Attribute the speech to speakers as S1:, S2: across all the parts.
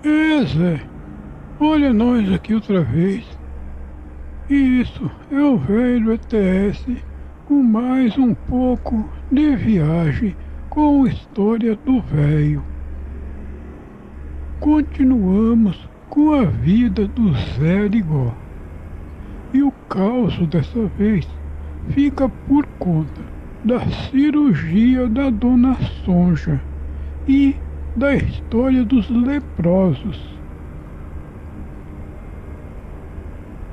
S1: Zé, olha nós aqui outra vez. Isso é o velho ETS com mais um pouco de viagem com a história do velho. Continuamos com a vida do Zé Arigó. E o caos dessa vez fica por conta da cirurgia da Dona Sonja e da história dos leprosos.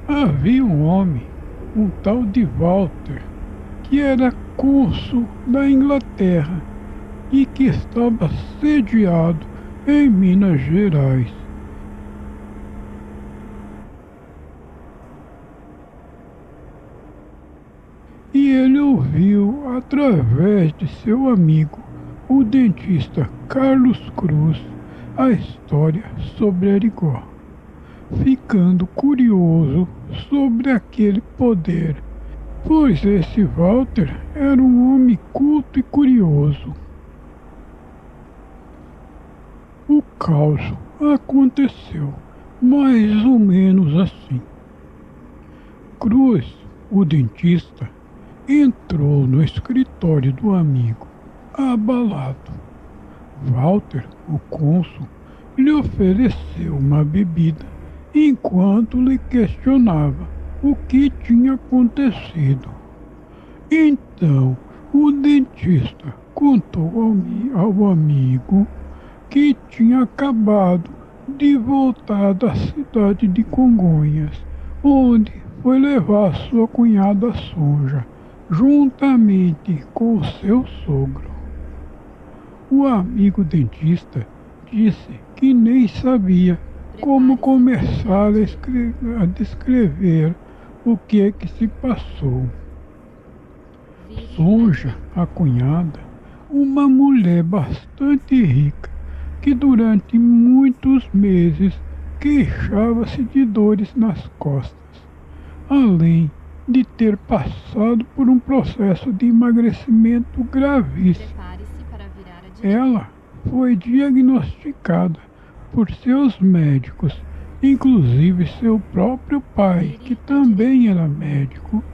S1: Havia um homem, um tal de Walter, que era cônsul da Inglaterra e que estava sediado em Minas Gerais. E ele ouviu, através de seu amigo, o dentista Carlos Cruz, a história sobre Arigó, ficando curioso sobre aquele poder, pois esse Walter era um homem culto e curioso. O caos aconteceu mais ou menos assim. Cruz, o dentista, entrou no escritório do amigo, abalado. Walter, o cônsul, lhe ofereceu uma bebida enquanto lhe questionava o que tinha acontecido. Então, o dentista contou ao amigo que tinha acabado de voltar da cidade de Congonhas, onde foi levar sua cunhada Sonja, juntamente com o seu sogro. O amigo dentista disse que nem sabia como começar a descrever o que é que se passou. Sonja, a cunhada, uma mulher bastante rica, que durante muitos meses queixava-se de dores nas costas, além de ter passado por um processo de emagrecimento gravíssimo. Ela foi diagnosticada por seus médicos, inclusive seu próprio pai, que também era médico,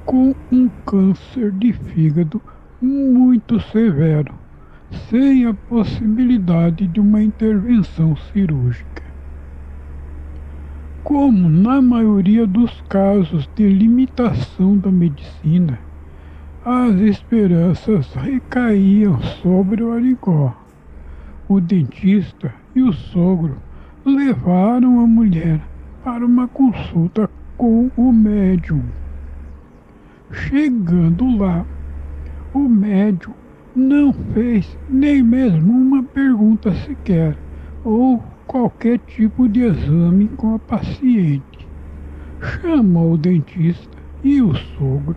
S1: com um câncer de fígado muito severo, sem a possibilidade de uma intervenção cirúrgica. Como na maioria dos casos de limitação da medicina, as esperanças recaíam sobre o Arigó. O dentista e o sogro levaram a mulher para uma consulta com o médium. Chegando lá, o médium não fez nem mesmo uma pergunta sequer, ou qualquer tipo de exame com a paciente. Chamou o dentista e o sogro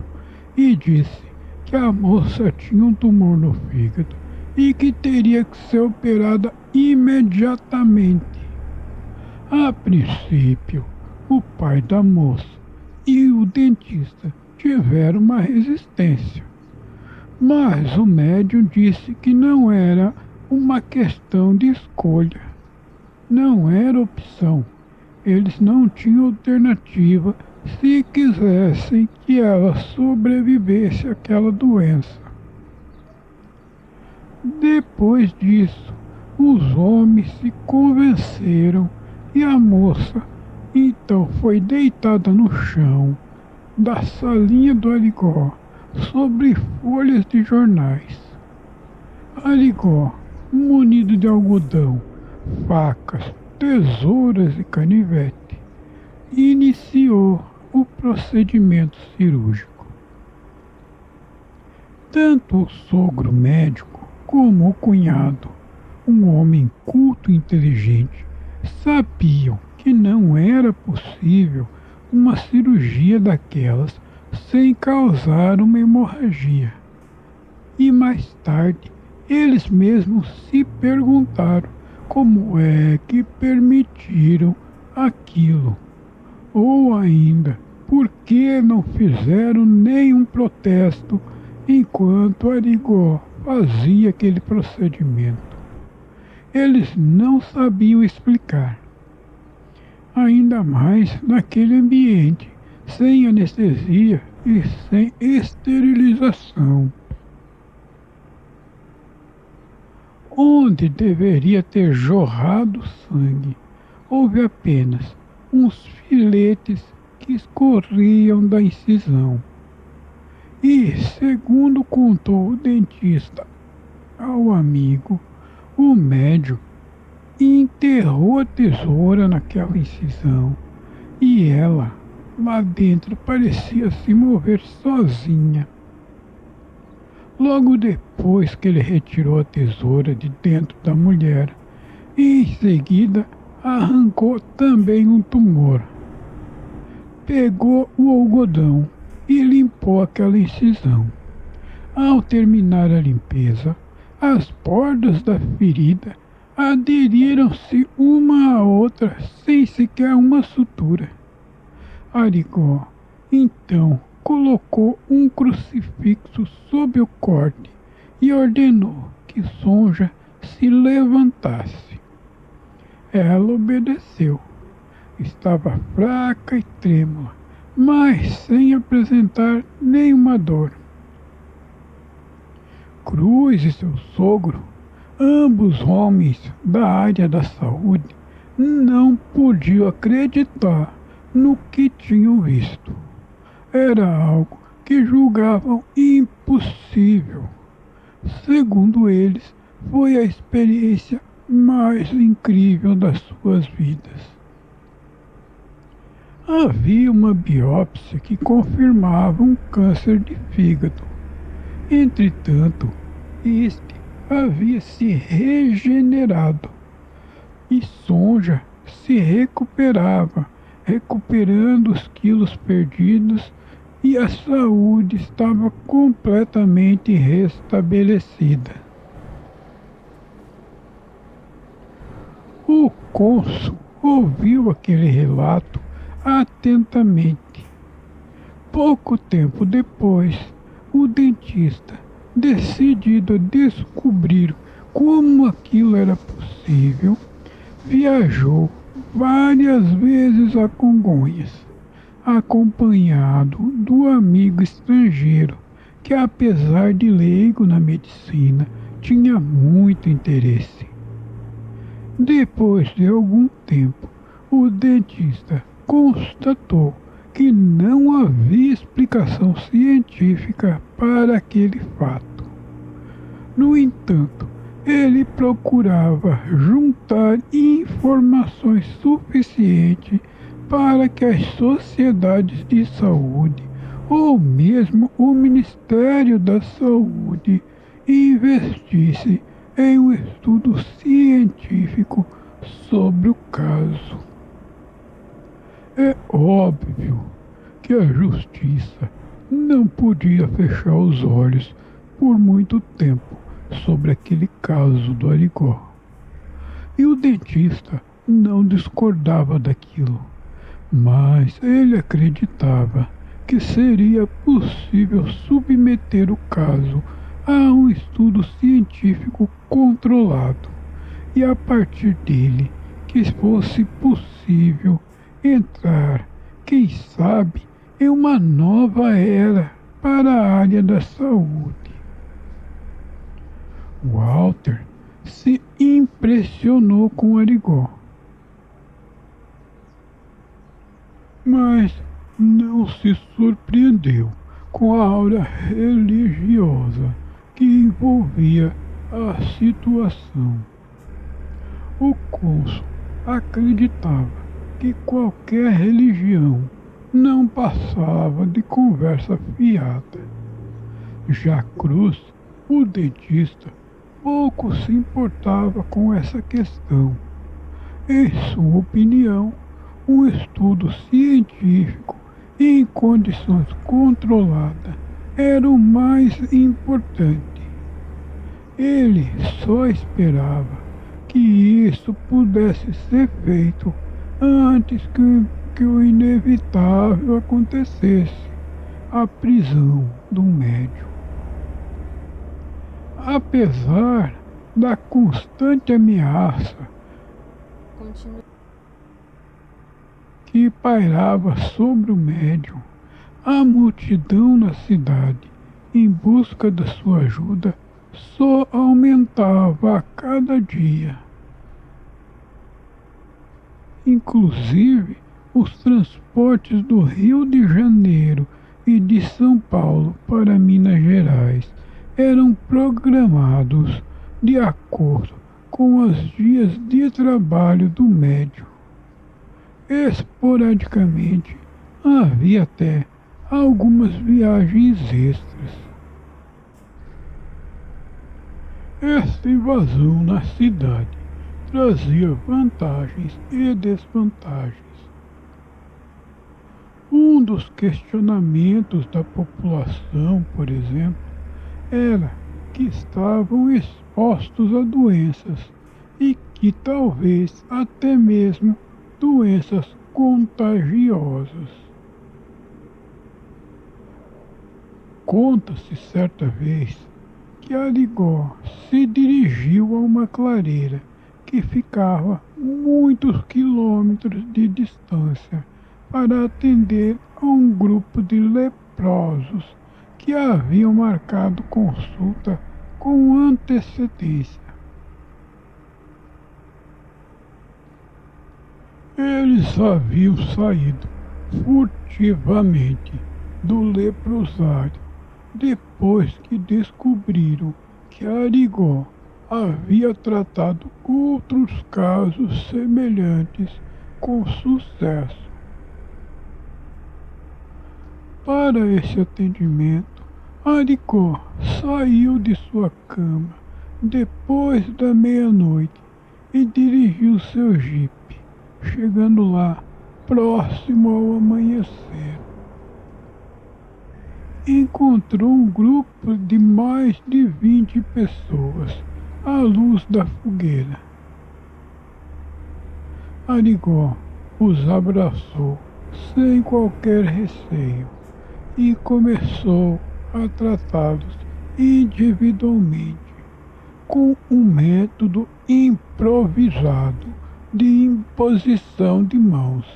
S1: e disse que a moça tinha um tumor no fígado e que teria que ser operada imediatamente. A princípio, o pai da moça e o dentista tiveram uma resistência, mas o médium disse que não era uma questão de escolha, não era opção. Eles não tinham alternativa se quisessem que ela sobrevivesse àquela doença. Depois disso, os homens se convenceram e a moça então foi deitada no chão da salinha do Arigó sobre folhas de jornais. Arigó, munido de algodão, facas, tesouras e canivete, iniciou o procedimento cirúrgico. Tanto o sogro médico como o cunhado, um homem culto e inteligente, sabiam que não era possível uma cirurgia daquelas sem causar uma hemorragia. E mais tarde, eles mesmos se perguntaram como é que permitiram aquilo, ou ainda, por que não fizeram nenhum protesto enquanto Arigó fazia aquele procedimento. eles não sabiam explicar. Ainda mais naquele ambiente, sem anestesia e sem esterilização. Onde deveria ter jorrado sangue, houve apenas uns filetes que escorriam da incisão. E, segundo contou o dentista ao amigo, o médico enterrou a tesoura naquela incisão e ela, lá dentro, parecia se mover sozinha. Logo depois que ele retirou a tesoura de dentro da mulher, e em seguida arrancou também um tumor. Pegou o algodão e limpou aquela incisão. Ao terminar a limpeza, as bordas da ferida aderiram-se uma à outra sem sequer uma sutura. Arigó, então, colocou um crucifixo sob o corte e ordenou que Sonja se levantasse. Ela obedeceu. Estava fraca e trêmula, mas sem apresentar nenhuma dor. Cruz e seu sogro, ambos homens da área da saúde, não podiam acreditar no que tinham visto. Era algo que julgavam impossível. Segundo eles, foi a experiência mais incrível das suas vidas. Havia uma biópsia que confirmava um câncer de fígado. Entretanto, este havia se regenerado e Sonja se recuperava, recuperando os quilos perdidos e a saúde estava completamente restabelecida. O cônsul ouviu aquele relato atentamente. Pouco tempo depois, o dentista, decidido a descobrir como aquilo era possível, viajou várias vezes a Congonhas, acompanhado do amigo estrangeiro, que apesar de leigo na medicina, tinha muito interesse. Depois de algum tempo, o dentista constatou que não havia explicação científica para aquele fato. No entanto, ele procurava juntar informações suficientes para que as sociedades de saúde, ou mesmo o Ministério da Saúde, investisse em um estudo científico sobre o caso. É óbvio que a justiça não podia fechar os olhos por muito tempo sobre aquele caso do Arigó. E o dentista não discordava daquilo, mas ele acreditava que seria possível submeter o caso a um estudo científico controlado e a partir dele que fosse possível entrar, quem sabe, em uma nova era para a área da saúde. Walter se impressionou com Arigó, mas não se surpreendeu com a aura religiosa que envolvia a situação. O cônsul acreditava que qualquer religião não passava de conversa fiada. Já Cruz, o dentista, pouco se importava com essa questão. Em sua opinião, um estudo científico em condições controladas era o mais importante. Ele só esperava que isso pudesse ser feito antes que o inevitável acontecesse, a prisão do médium. Apesar da constante ameaça
S2: Continue.
S1: que pairava sobre o médium. A multidão na cidade, em busca da sua ajuda, só aumentava a cada dia. Inclusive, os transportes do Rio de Janeiro e de São Paulo para Minas Gerais eram programados de acordo com os dias de trabalho do médium. Esporadicamente, havia até algumas viagens extras. Esta invasão na cidade trazia vantagens e desvantagens. Um dos questionamentos da população, por exemplo, era que estavam expostos a doenças e que talvez até mesmo doenças contagiosas. Conta-se certa vez que Arigó se dirigiu a uma clareira que ficava muitos quilômetros de distância para atender a um grupo de leprosos que haviam marcado consulta com antecedência. Eles haviam saído furtivamente do leprosário depois que descobriram que Arigó havia tratado outros casos semelhantes com sucesso. Para esse atendimento, Arigó saiu de sua cama depois da meia-noite e dirigiu seu jipe, chegando lá próximo ao amanhecer. Encontrou um grupo de mais de 20 pessoas à luz da fogueira. Arigó os abraçou sem qualquer receio e começou a tratá-los individualmente com um método improvisado de imposição de mãos.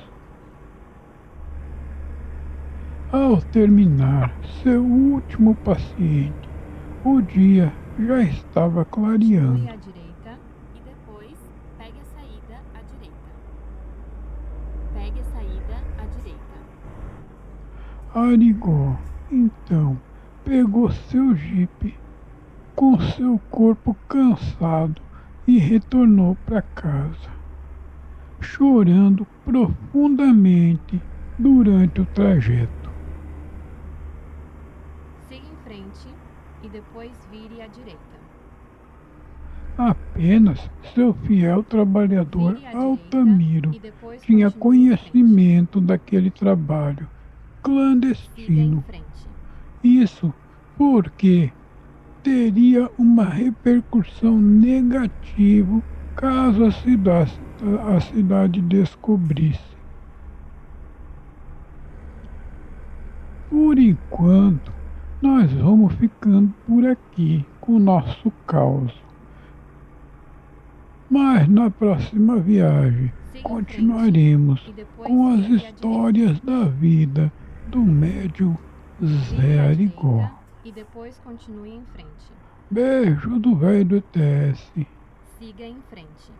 S1: Ao terminar seu último paciente, o dia já estava clareando.
S2: Continue à direita e depois pegue a saída à direita. Pegue a saída à direita.
S1: Arigó, então, pegou seu jipe com seu corpo cansado e retornou para casa, chorando profundamente durante o trajeto.
S2: Siga em frente e depois vire à direita.
S1: Apenas seu fiel trabalhador
S2: Vire à
S1: Altamiro
S2: direita e depois
S1: tinha
S2: continue em frente.
S1: conhecimento daquele trabalho
S2: Siga em
S1: clandestino.
S2: frente.
S1: Isso porque teria uma repercussão negativa caso a cidade descobrisse. Por enquanto, nós vamos ficando por aqui com o nosso caos. Mas na próxima viagem
S2: Siga em
S1: continuaremos
S2: frente e depois
S1: com as
S2: vire à direita.
S1: histórias da vida do médium Zé
S2: Vire à
S1: Arigó.
S2: direita e depois continue em frente.
S1: Beijo do velho do ETS.
S2: Siga em frente.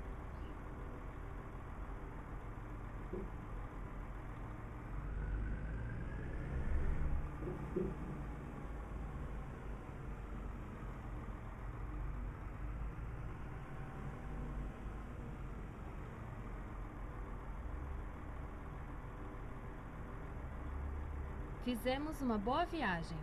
S2: Fizemos uma boa viagem.